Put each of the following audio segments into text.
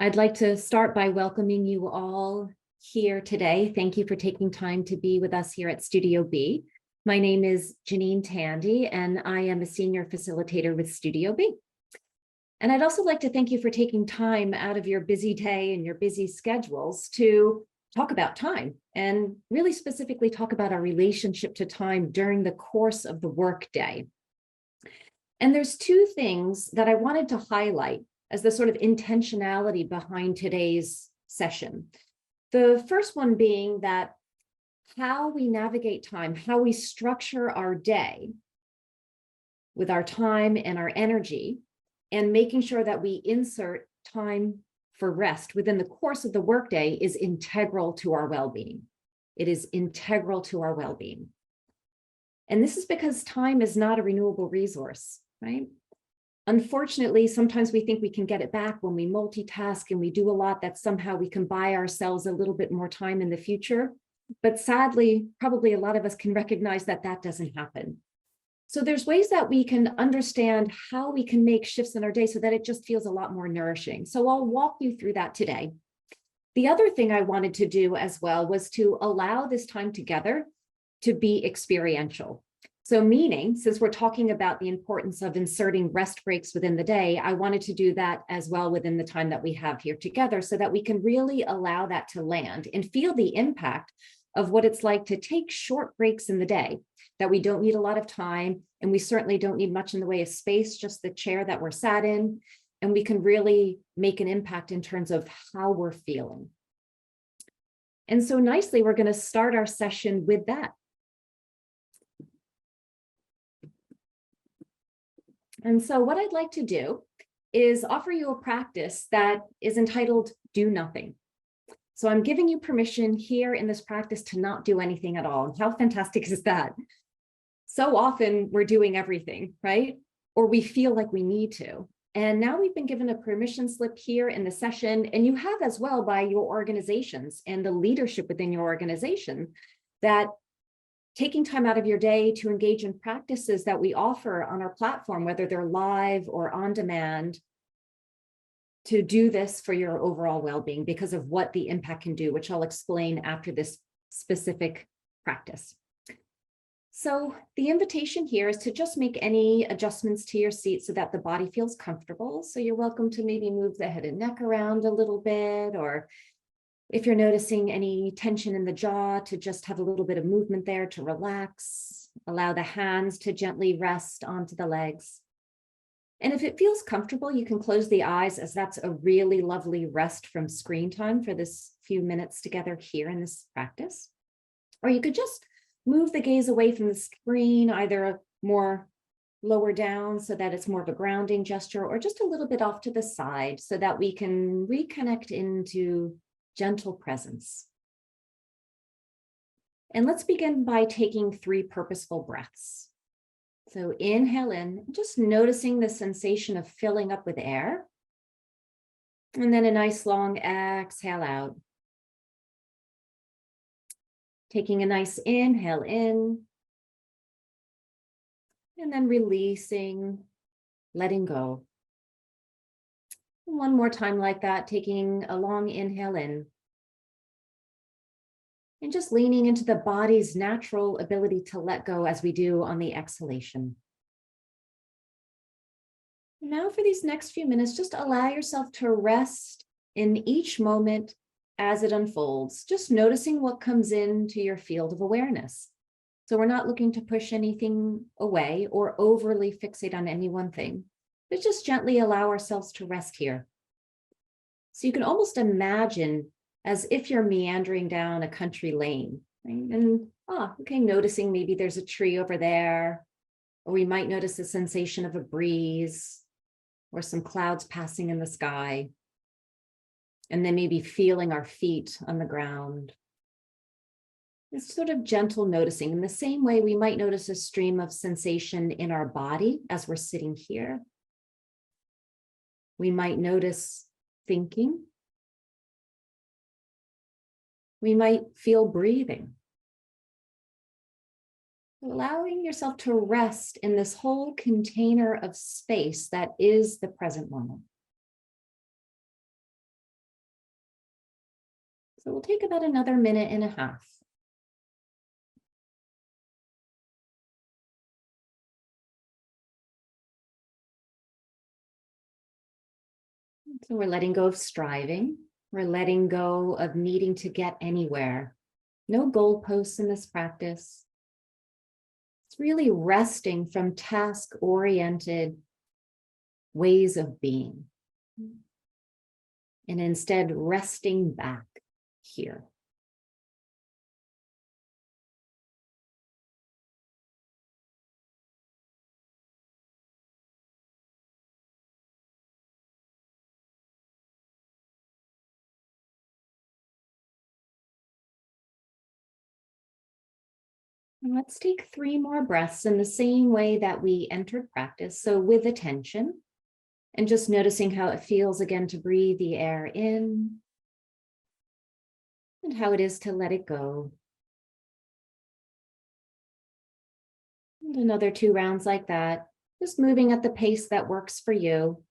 I'd like to start by welcoming you all here today. Thank you for taking time to be with us here at Studio B. My name is Janine Tandy, and I am a Senior Facilitator with Studio B. And I'd also like to thank you for taking time out of your busy day and your busy schedules to talk about time, and really specifically talk about our relationship to time during the course of the workday. And there's two things that I wanted to highlight as the sort of intentionality behind today's session. The first one being that how we navigate time, how we structure our day with our time and our energy, and making sure that we insert time for rest within the course of the workday is integral to our well-being. It is integral to our well-being. And this is because time is not a renewable resource, right? Unfortunately, sometimes we think we can get it back when we multitask and we do a lot, that somehow we can buy ourselves a little bit more time in the future. But sadly, probably a lot of us can recognize that that doesn't happen. So there's ways that we can understand how we can make shifts in our day so that it just feels a lot more nourishing. So I'll walk you through that today. The other thing I wanted to do as well was to allow this time together to be experiential. So meaning, since we're talking about the importance of inserting rest breaks within the day, I wanted to do that as well within the time that we have here together so that we can really allow that to land and feel the impact of what it's like to take short breaks in the day, that we don't need a lot of time, and we certainly don't need much in the way of space, just the chair that we're sat in, and we can really make an impact in terms of how we're feeling. And so nicely, we're going to start our session with that. And so what I'd like to do is offer you a practice that is entitled Do Nothing. So I'm giving you permission here in this practice to not do anything at all. How fantastic is that? So often we're doing everything, right? Or we feel like we need to. And now we've been given a permission slip here in the session, and you have as well by your organizations and the leadership within your organization, that taking time out of your day to engage in practices that we offer on our platform, whether they're live or on demand, to do this for your overall well-being because of what the impact can do, which I'll explain after this specific practice. So the invitation here is to just make any adjustments to your seat so that the body feels comfortable. So you're welcome to maybe move the head and neck around a little bit, or if you're noticing any tension in the jaw, to just have a little bit of movement there to relax, allow the hands to gently rest onto the legs. And if it feels comfortable, you can close the eyes, as that's a really lovely rest from screen time for this few minutes together here in this practice. Or you could just move the gaze away from the screen, either more lower down so that it's more of a grounding gesture, or just a little bit off to the side so that we can reconnect into gentle presence. And let's begin by taking 3 purposeful breaths. So inhale in, just noticing the sensation of filling up with air. And then a nice long exhale out. Taking a nice inhale in. And then releasing, letting go. One more time like that, taking a long inhale in. And just leaning into the body's natural ability to let go as we do on the exhalation. Now for these next few minutes, just allow yourself to rest in each moment as it unfolds, just noticing what comes into your field of awareness. So we're not looking to push anything away or overly fixate on any one thing, but just gently allow ourselves to rest here. So you can almost imagine as if you're meandering down a country lane, right? And, okay, noticing maybe there's a tree over there, or we might notice a sensation of a breeze or some clouds passing in the sky. And then maybe feeling our feet on the ground. It's sort of gentle noticing. In the same way, we might notice a stream of sensation in our body as we're sitting here. We might notice thinking. We might feel breathing. Allowing yourself to rest in this whole container of space that is the present moment. So we'll take about another 1.5 minutes. So we're letting go of striving. We're letting go of needing to get anywhere. No goalposts in this practice. It's really resting from task-oriented ways of being. And instead resting back here. And let's take 3 more breaths in the same way that we entered practice. So with attention and just noticing how it feels again to breathe the air in and how it is to let it go. And another 2 rounds like that, just moving at the pace that works for you.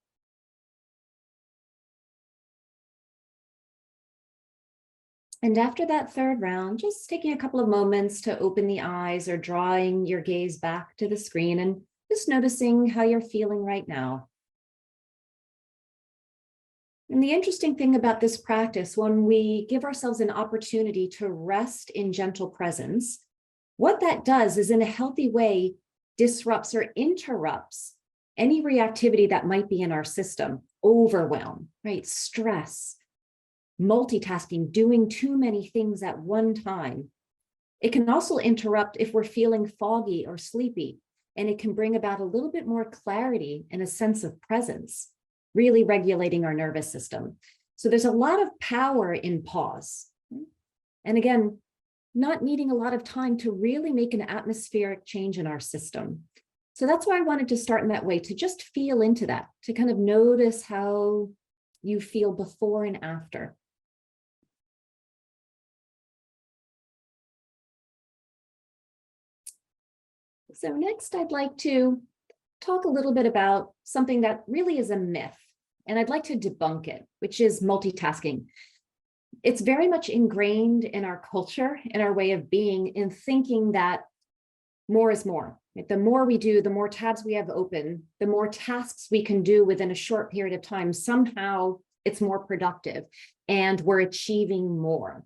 And after that 3rd round, just taking a couple of moments to open the eyes or drawing your gaze back to the screen and just noticing how you're feeling right now. And the interesting thing about this practice, when we give ourselves an opportunity to rest in gentle presence, what that does is in a healthy way disrupts or interrupts any reactivity that might be in our system, overwhelm, right? Stress, multitasking, doing too many things at one time. It can also interrupt if we're feeling foggy or sleepy, and it can bring about a little bit more clarity and a sense of presence, really regulating our nervous system. So there's a lot of power in pause. And again, not needing a lot of time to really make an atmospheric change in our system. So that's why I wanted to start in that way, to just feel into that, to kind of notice how you feel before and after. So next, I'd like to talk a little bit about something that really is a myth, and I'd like to debunk it, which is multitasking. It's very much ingrained in our culture, in our way of being, in thinking that more is more. The more we do, the more tabs we have open, the more tasks we can do within a short period of time. Somehow it's more productive and we're achieving more.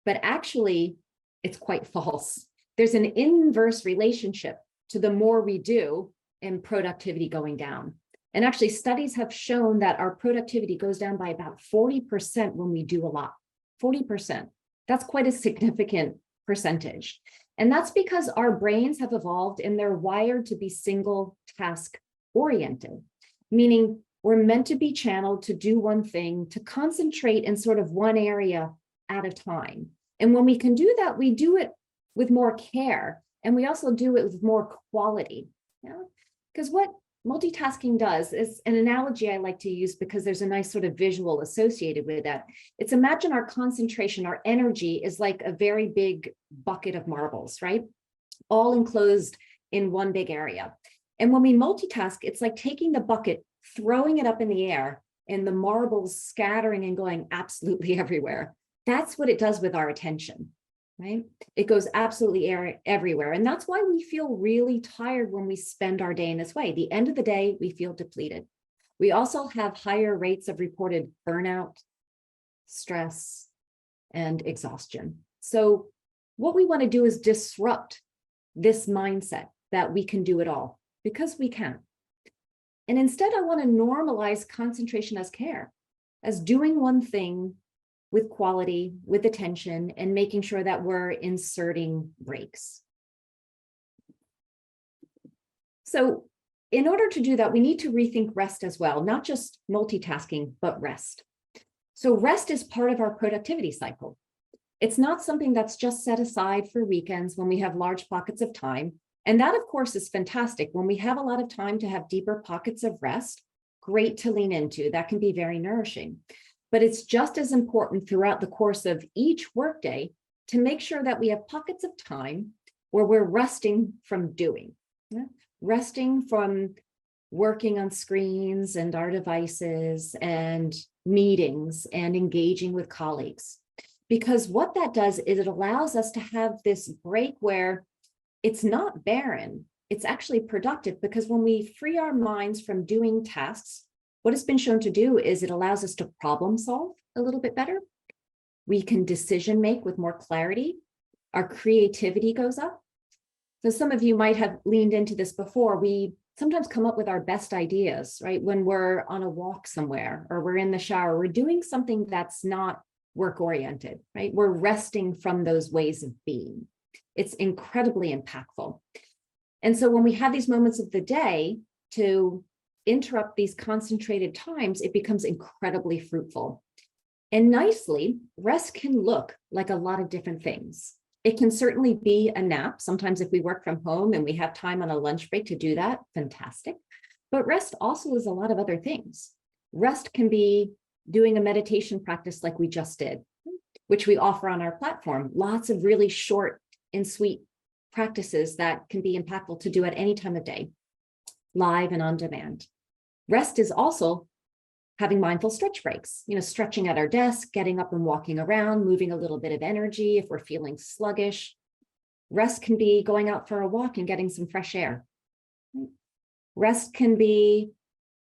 But actually, it's quite false. There's an inverse relationship to the more we do and productivity going down. And actually, studies have shown that our productivity goes down by about 40% when we do a lot. 40%. That's quite a significant percentage. And that's because our brains have evolved and they're wired to be single task oriented, meaning we're meant to be channeled to do one thing, to concentrate in sort of one area at a time. And when we can do that, we do it with more care, and we also do it with more quality. Because what multitasking does is an analogy I like to use because there's a nice sort of visual associated with that. It's imagine our concentration, our energy is like a very big bucket of marbles, right? All enclosed in one big area. And when we multitask, it's like taking the bucket, throwing it up in the air, and the marbles scattering and going absolutely everywhere. That's what it does with our attention, right? It goes absolutely everywhere. And that's why we feel really tired when we spend our day in this way. The end of the day, we feel depleted. We also have higher rates of reported burnout, stress, and exhaustion. So what we want to do is disrupt this mindset that we can do it all, because we can. And instead, I want to normalize concentration as care, as doing one thing with quality, with attention, and making sure that we're inserting breaks. So in order to do that, we need to rethink rest as well, not just multitasking, but rest. So rest is part of our productivity cycle. It's not something that's just set aside for weekends when we have large pockets of time. And that, of course, is fantastic. When we have a lot of time to have deeper pockets of rest, great to lean into. That can be very nourishing. But it's just as important throughout the course of each workday to make sure that we have pockets of time where we're resting from doing, resting from working on screens and our devices and meetings and engaging with colleagues. because what that does is it allows us to have this break where it's not barren, it's actually productive, because when we free our minds from doing tasks, what it's been shown to do is it allows us to problem solve a little bit better. We can decision make with more clarity. Our creativity goes up. So some of you might have leaned into this before. We sometimes come up with our best ideas, right? When we're on a walk somewhere or we're in the shower, we're doing something that's not work-oriented, right? We're resting from those ways of being. It's incredibly impactful. And so when we have these moments of the day to interrupt these concentrated times, it becomes incredibly fruitful. And nicely, rest can look like a lot of different things. It can certainly be a nap. Sometimes if we work from home and we have time on a lunch break to do that, fantastic. But rest also is a lot of other things. Rest can be doing a meditation practice like we just did, which we offer on our platform. Lots of really short and sweet practices that can be impactful to do at any time of day, live and on demand. Rest is also having mindful stretch breaks, stretching at our desk, getting up and walking around, moving a little bit of energy if we're feeling sluggish. Rest can be going out for a walk and getting some fresh air. Rest can be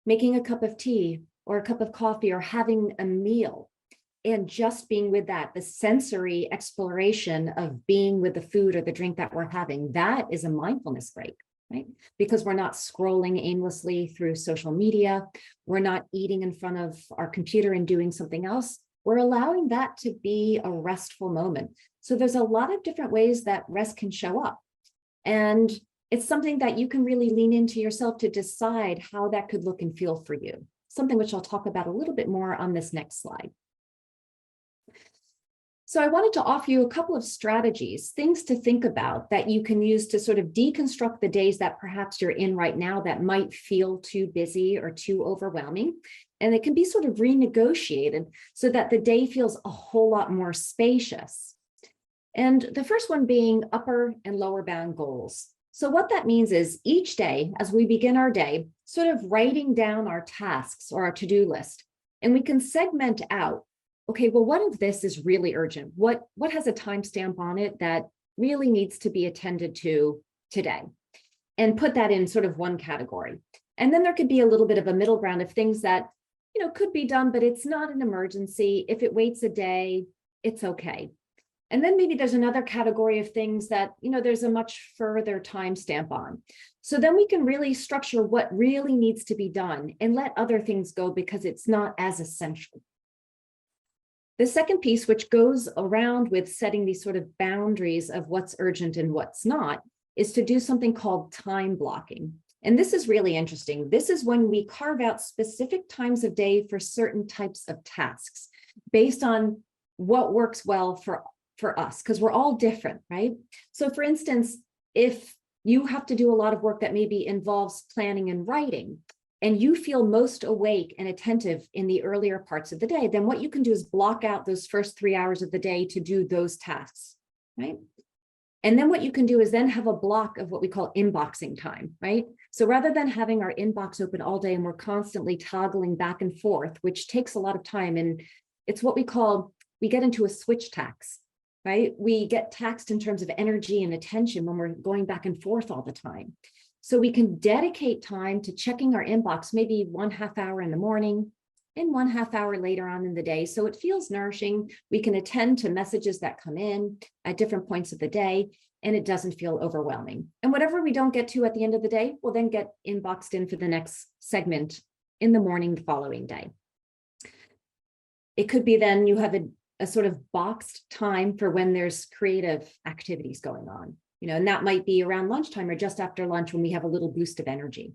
making a cup of tea or a cup of coffee or having a meal and just being with that, the sensory exploration of being with the food or the drink that we're having. That is a mindfulness break. Right? Because we're not scrolling aimlessly through social media. We're not eating in front of our computer and doing something else. We're allowing that to be a restful moment. So there's a lot of different ways that rest can show up. And it's something that you can really lean into yourself to decide how that could look and feel for you. Something which I'll talk about a little bit more on this next slide. So I wanted to offer you a couple of strategies, things to think about that you can use to sort of deconstruct the days that perhaps you're in right now that might feel too busy or too overwhelming. And it can be sort of renegotiated so that the day feels a whole lot more spacious. And the first one being upper and lower bound goals. So what that means is each day, as we begin our day, sort of writing down our tasks or our to-do list, and we can segment out, okay, well, what of this is really urgent? What has a timestamp on it that really needs to be attended to today? And put that in sort of one category. And then there could be a little bit of a middle ground of things that, could be done, but it's not an emergency. If it waits a day, it's okay. And then maybe there's another category of things that, there's a much further timestamp on. So then we can really structure what really needs to be done and let other things go because it's not as essential. The second piece, which goes around with setting these sort of boundaries of what's urgent and what's not, is to do something called time blocking. And this is really interesting. This is when we carve out specific times of day for certain types of tasks based on what works well for us, because we're all different, right? So for instance, if you have to do a lot of work that maybe involves planning and writing, and you feel most awake and attentive in the earlier parts of the day, then what you can do is block out those first 3 hours of the day to do those tasks, right? And then what you can do is then have a block of what we call inboxing time, right? So rather than having our inbox open all day and we're constantly toggling back and forth, which takes a lot of time, and it's what we get into a switch tax, right? We get taxed in terms of energy and attention when we're going back and forth all the time. So we can dedicate time to checking our inbox, maybe 1/2 hour in the morning and 1/2 hour later on in the day. So it feels nourishing. We can attend to messages that come in at different points of the day, and it doesn't feel overwhelming. And whatever we don't get to at the end of the day, we'll then get inboxed in for the next segment in the morning the following day. It could be then you have a sort of boxed time for when there's creative activities going on. And that might be around lunchtime or just after lunch when we have a little boost of energy.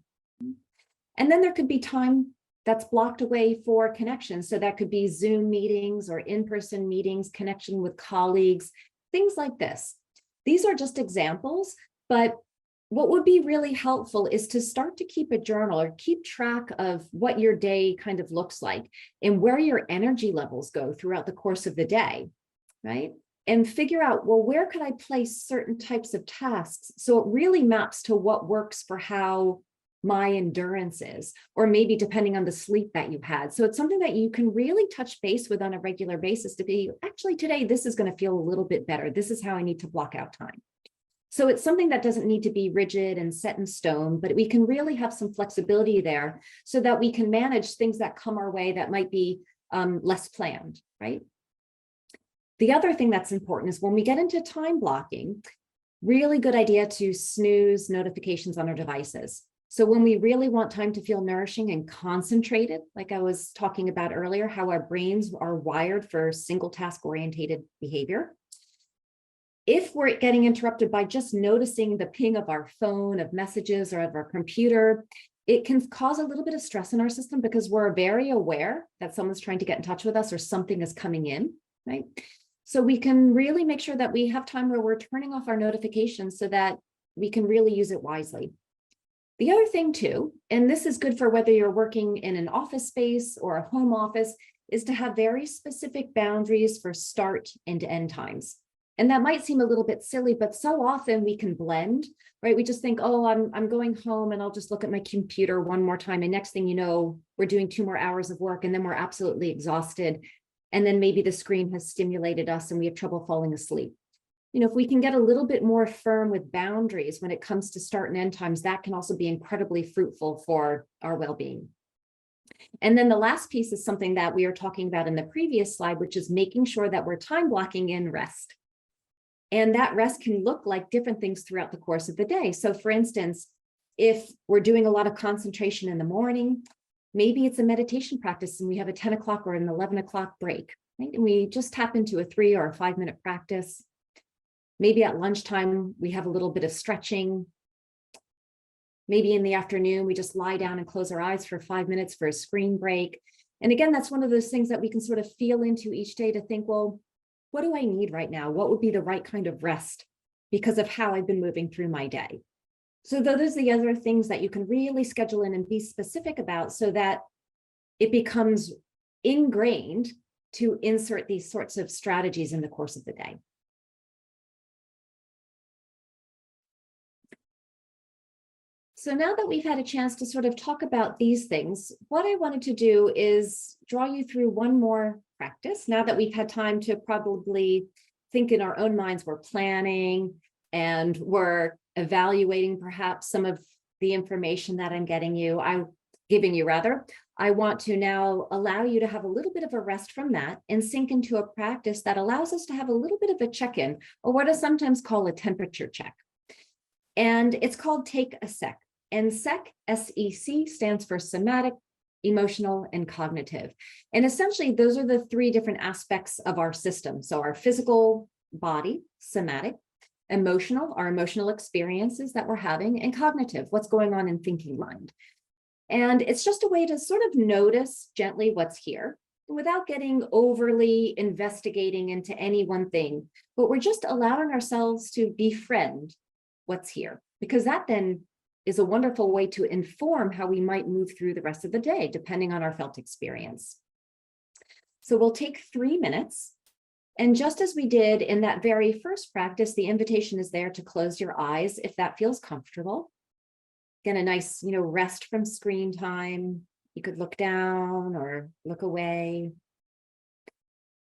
And then there could be time that's blocked away for connections. So that could be Zoom meetings or in-person meetings, connection with colleagues, things like this. These are just examples, but what would be really helpful is to start to keep a journal or keep track of what your day kind of looks like and where your energy levels go throughout the course of the day, right? And figure out, well, where could I place certain types of tasks? So it really maps to what works for how my endurance is, or maybe depending on the sleep that you had. So it's something that you can really touch base with on a regular basis to be, actually today, this is going to feel a little bit better. This is how I need to block out time. So it's something that doesn't need to be rigid and set in stone, but we can really have some flexibility there so that we can manage things that come our way that might be less planned, right? The other thing that's important is when we get into time blocking, really good idea to snooze notifications on our devices. So when we really want time to feel nourishing and concentrated, like I was talking about earlier, how our brains are wired for single task oriented behavior. If we're getting interrupted by just noticing the ping of our phone, of messages, or of our computer, it can cause a little bit of stress in our system because we're very aware that someone's trying to get in touch with us or something is coming in, right? So we can really make sure that we have time where we're turning off our notifications so that we can really use it wisely. The other thing too, and this is good for whether you're working in an office space or a home office, is to have very specific boundaries for start and end times. And that might seem a little bit silly, but so often we can blend, right? We just think, oh, I'm going home and I'll just look at my computer one more time. And next thing you know, we're doing 2 more hours of work and then we're absolutely exhausted. And then maybe the screen has stimulated us and we have trouble falling asleep. You know, if we can get a little bit more firm with boundaries when it comes to start and end times, that can also be incredibly fruitful for our well-being. And then the last piece is something that we were talking about in the previous slide, which is making sure that we're time blocking in rest. And that rest can look like different things throughout the course of the day. So for instance, if we're doing a lot of concentration in the morning, maybe it's a meditation practice and we have a 10 o'clock or an 11 o'clock break, right? And we just tap into a 3 or a 5 minute practice. Maybe at lunchtime, we have a little bit of stretching. Maybe in the afternoon, we just lie down and close our eyes for 5 minutes for a screen break. And again, that's one of those things that we can sort of feel into each day to think, well, what do I need right now? What would be the right kind of rest because of how I've been moving through my day? So those are the other things that you can really schedule in and be specific about so that it becomes ingrained to insert these sorts of strategies in the course of the day. So now that we've had a chance to sort of talk about these things, what I wanted to do is draw you through one more practice. Now that we've had time to probably think in our own minds, we're planning and we're evaluating perhaps some of the information that I'm giving you, I want to now allow you to have a little bit of a rest from that and sink into a practice that allows us to have a little bit of a check-in, or what is sometimes called a temperature check. And it's called Take a Sec. And SEC, S-E-C, stands for somatic, emotional, and cognitive. And essentially, those are the 3 different aspects of our system. So our physical body, somatic, emotional, our emotional experiences that we're having, and cognitive, what's going on in thinking mind. And it's just a way to sort of notice gently what's here without getting overly investigating into any one thing, but we're just allowing ourselves to befriend what's here, because that then is a wonderful way to inform how we might move through the rest of the day, depending on our felt experience. So we'll take 3 minutes. And just as we did in that very first practice, the invitation is there to close your eyes if that feels comfortable. Again, a nice, rest from screen time. You could look down or look away.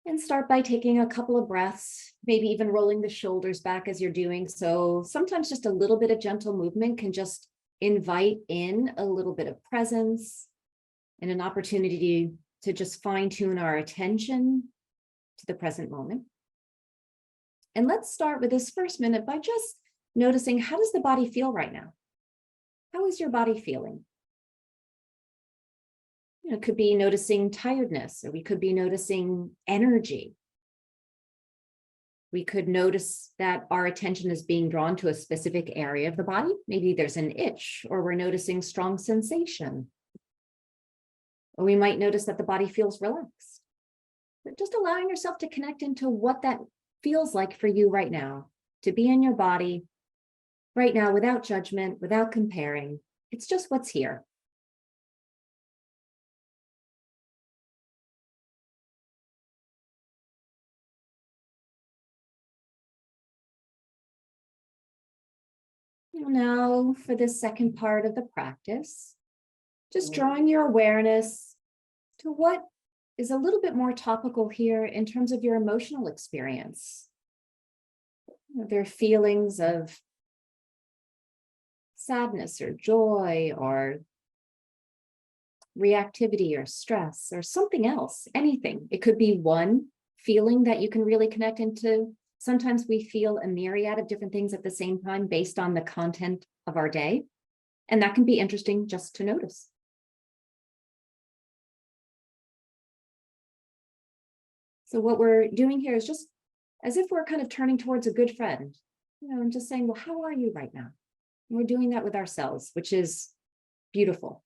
And start by taking a couple of breaths, maybe even rolling the shoulders back as you're doing so. Sometimes just a little bit of gentle movement can just invite in a little bit of presence and an opportunity to just fine-tune our attention to the present moment. And let's start with this first minute by just noticing, how does the body feel right now? How is your body feeling? It could be noticing tiredness, or we could be noticing energy. We could notice that our attention is being drawn to a specific area of the body. Maybe there's an itch, or we're noticing strong sensation. Or we might notice that the body feels relaxed. But just allowing yourself to connect into what that feels like for you right now, to be in your body right now without judgment, without comparing. It's just what's here. Now, for this second part of the practice, just drawing your awareness to what is a little bit more topical here in terms of your emotional experience. Are there feelings of sadness or joy or reactivity or stress or something else, anything? It could be one feeling that you can really connect into. Sometimes we feel a myriad of different things at the same time based on the content of our day. And that can be interesting just to notice. So what we're doing here is just as if we're kind of turning towards a good friend, and just saying, well, how are you right now? And we're doing that with ourselves, which is beautiful.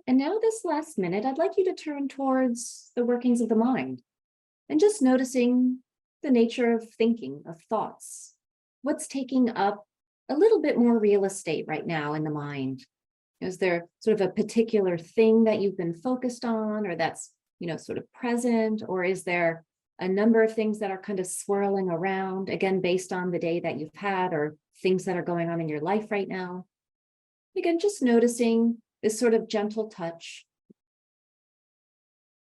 And now this last minute, I'd like you to turn towards the workings of the mind and just noticing the nature of thinking, of thoughts. What's taking up a little bit more real estate right now in the mind? Is there sort of a particular thing that you've been focused on or that's, sort of present? Or is there a number of things that are kind of swirling around, again, based on the day that you've had or things that are going on in your life right now? Again, just noticing this sort of gentle touch,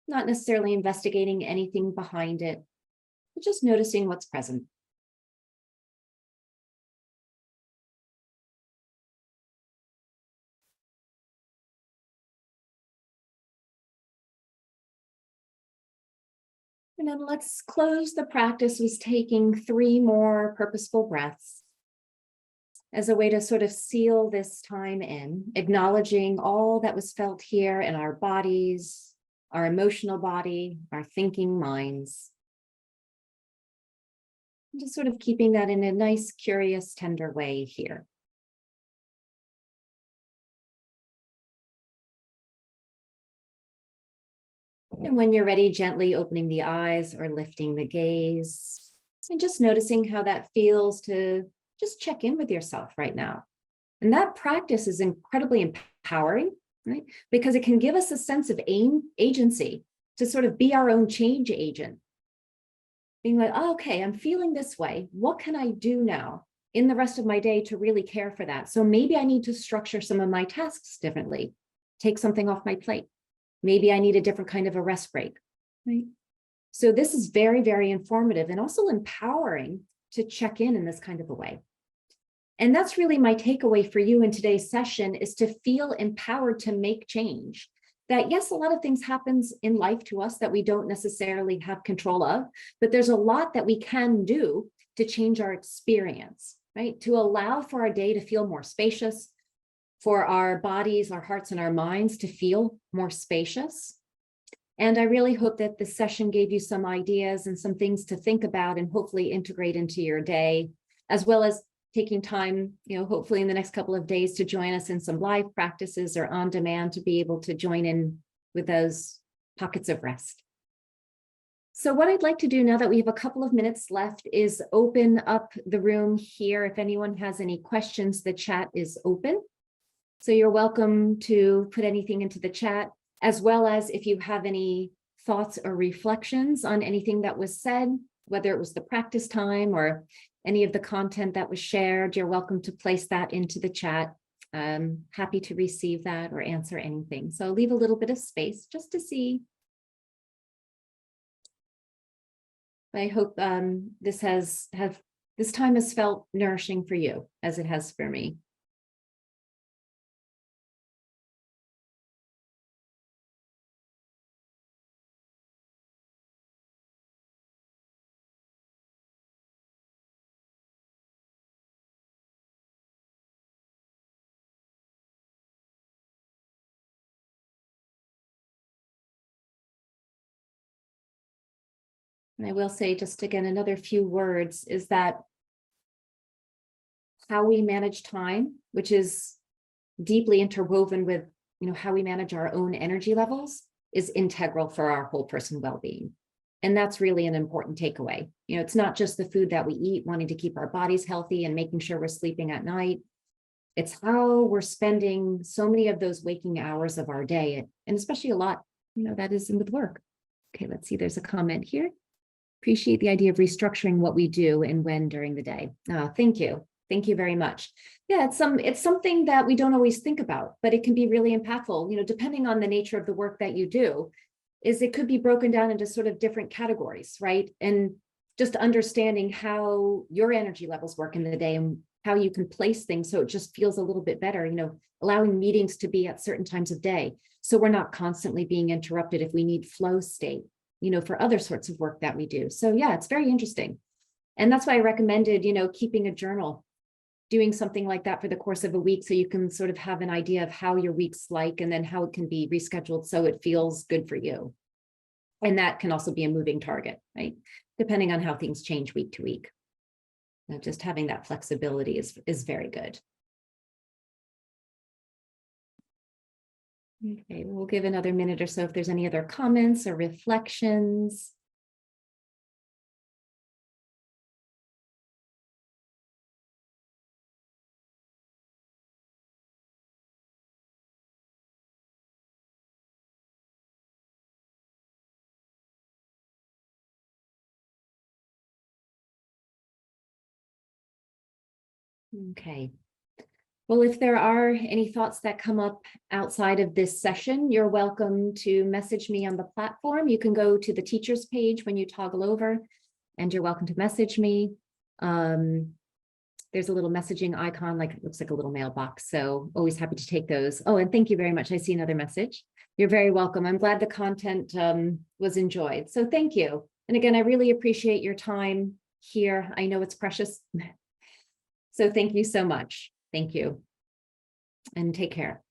not necessarily investigating anything behind it, but just noticing what's present. And then let's close the practice with taking 3 more purposeful breaths as a way to sort of seal this time in, acknowledging all that was felt here in our bodies, our emotional body, our thinking minds. And just sort of keeping that in a nice, curious, tender way here. And when you're ready, gently opening the eyes or lifting the gaze and just noticing how that feels to just check in with yourself right now. And that practice is incredibly empowering, right? Because it can give us a sense of agency to sort of be our own change agent. Being like, oh, okay, I'm feeling this way. What can I do now in the rest of my day to really care for that? So maybe I need to structure some of my tasks differently, take something off my plate. Maybe I need a different kind of a rest break, right? So this is very, very informative and also empowering to check in this kind of a way. And that's really my takeaway for you in today's session, is to feel empowered to make change. That yes, a lot of things happens in life to us that we don't necessarily have control of, but there's a lot that we can do to change our experience, right? To allow for our day to feel more spacious, for our bodies, our hearts, and our minds to feel more spacious. And I really hope that this session gave you some ideas and some things to think about and hopefully integrate into your day, as well as taking time, hopefully in the next couple of days to join us in some live practices or on demand to be able to join in with those pockets of rest. So what I'd like to do now that we have a couple of minutes left is open up the room here. If anyone has any questions, the chat is open. So you're welcome to put anything into the chat, as well as if you have any thoughts or reflections on anything that was said, whether it was the practice time or any of the content that was shared, you're welcome to place that into the chat. Happy to receive that or answer anything. So leave a little bit of space just to see. I hope this time has felt nourishing for you as it has for me. And I will say, just again, another few words is that how we manage time, which is deeply interwoven with, how we manage our own energy levels, is integral for our whole person well-being. And that's really an important takeaway. It's not just the food that we eat, wanting to keep our bodies healthy and making sure we're sleeping at night. It's how we're spending so many of those waking hours of our day, and especially a lot, that is with work. Okay, let's see, there's a comment here. Appreciate the idea of restructuring what we do and when during the day. Thank you. Thank you very much. Yeah, it's something that we don't always think about, but it can be really impactful, depending on the nature of the work that you do, is it could be broken down into sort of different categories, right? And just understanding how your energy levels work in the day and how you can place things so it just feels a little bit better, allowing meetings to be at certain times of day. So we're not constantly being interrupted if we need flow state, for other sorts of work that we do. So yeah, it's very interesting. And that's why I recommended, keeping a journal, doing something like that for the course of a week so you can sort of have an idea of how your week's like and then how it can be rescheduled so it feels good for you. And that can also be a moving target, right? Depending on how things change week to week. Just having that flexibility is very good. Okay, we'll give another minute or so if there's any other comments or reflections. Okay. Well, if there are any thoughts that come up outside of this session, you're welcome to message me on the platform. You can go to the teachers page when you toggle over, and you're welcome to message me. There's a little messaging icon, like it looks like a little mailbox. So always happy to take those. Oh, and thank you very much. I see another message. You're very welcome. I'm glad the content was enjoyed. So thank you. And again, I really appreciate your time here. I know it's precious. So thank you so much. Thank you. And take care.